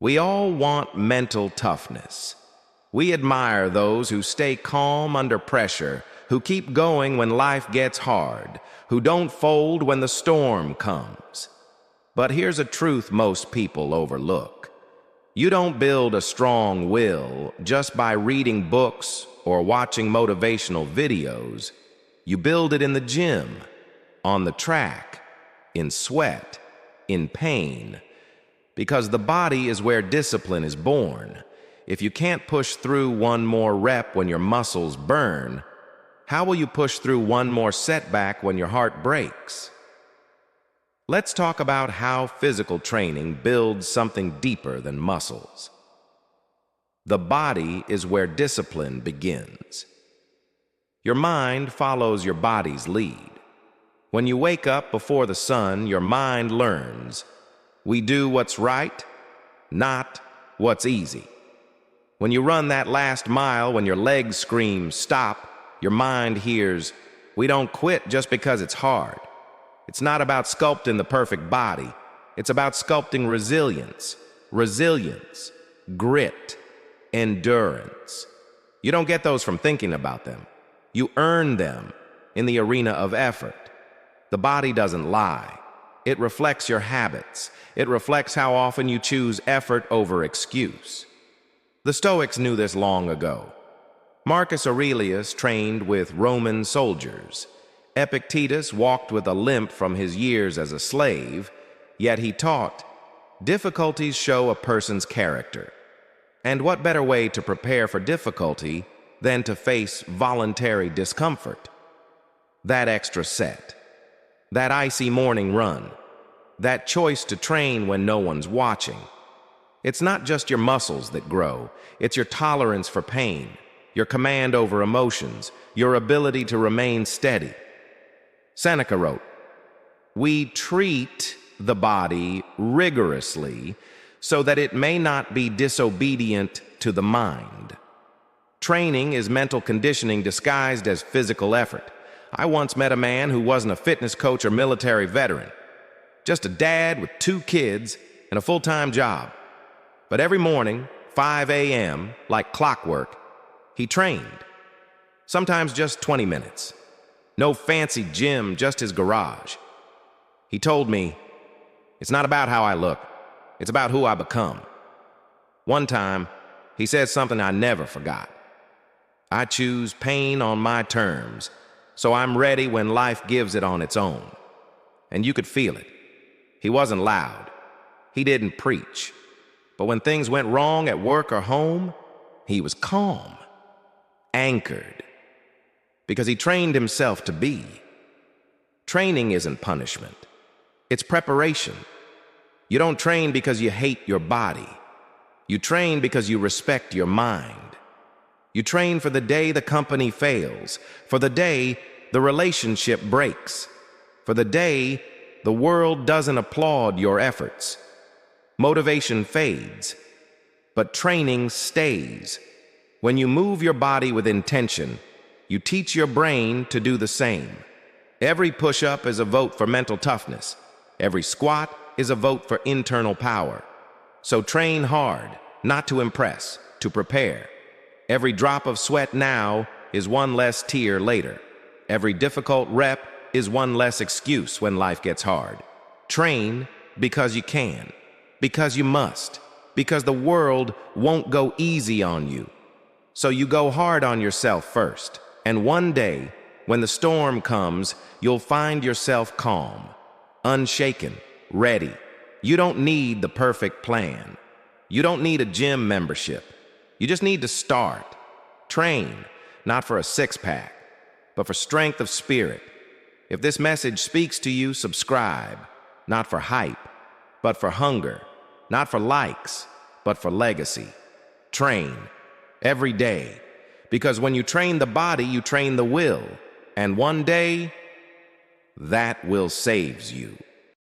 We all want mental toughness. We admire those who stay calm under pressure, who keep going when life gets hard, who don't fold when the storm comes. But here's a truth most people overlook. You don't build a strong will just by reading books or watching motivational videos. You build it in the gym, on the track, in sweat, in pain. Because the body is where discipline is born. If you can't push through one more rep when your muscles burn, how will you push through one more setback when your heart breaks? Let's talk about how physical training builds something deeper than muscles. The body is where discipline begins. Your mind follows your body's lead. When you wake up before the sun, your mind learns. We do what's right, not what's easy. When you run that last mile, when your legs scream, stop, your mind hears, we don't quit just because it's hard. It's not about sculpting the perfect body. It's about sculpting resilience, grit, endurance. You don't get those from thinking about them. You earn them in the arena of effort. The body doesn't lie. It reflects your habits. It reflects how often you choose effort over excuse. The Stoics knew this long ago. Marcus Aurelius trained with Roman soldiers. Epictetus walked with a limp from his years as a slave, yet he taught, difficulties show a person's character. And what better way to prepare for difficulty than to face voluntary discomfort? That extra set, that icy morning run, that choice to train when no one's watching. It's not just your muscles that grow, it's your tolerance for pain, your command over emotions, your ability to remain steady. Seneca wrote, "We treat the body rigorously so that it may not be disobedient to the mind." Training is mental conditioning disguised as physical effort. I once met a man who wasn't a fitness coach or military veteran, just a dad with 2 kids and a full-time job. But every morning, 5 a.m., like clockwork, he trained. Sometimes just 20 minutes. No fancy gym, just his garage. He told me, "It's not about how I look. It's about who I become." One time, he said something I never forgot. "I choose pain on my terms, so I'm ready when life gives it on its own." And you could feel it. He wasn't loud. He didn't preach. But when things went wrong at work or home, he was calm, anchored, because he trained himself to be. Training isn't punishment. It's preparation. You don't train because you hate your body. You train because you respect your mind. You train for the day the company fails, for the day the relationship breaks, for the day the world doesn't applaud your efforts. Motivation fades, but training stays. When you move your body with intention, you teach your brain to do the same. Every push-up is a vote for mental toughness. Every squat is a vote for internal power. So train hard, not to impress, to prepare. Every drop of sweat now is one less tear later. Every difficult rep is one less excuse when life gets hard. Train because you can, because you must, because the world won't go easy on you. So you go hard on yourself first, and one day, when the storm comes, you'll find yourself calm, unshaken, ready. You don't need the perfect plan. You don't need a gym membership. You just need to start. Train, not for a six-pack, but for strength of spirit. If this message speaks to you, subscribe, not for hype, but for hunger, not for likes, but for legacy. Train every day, because when you train the body, you train the will, and one day, that will saves you.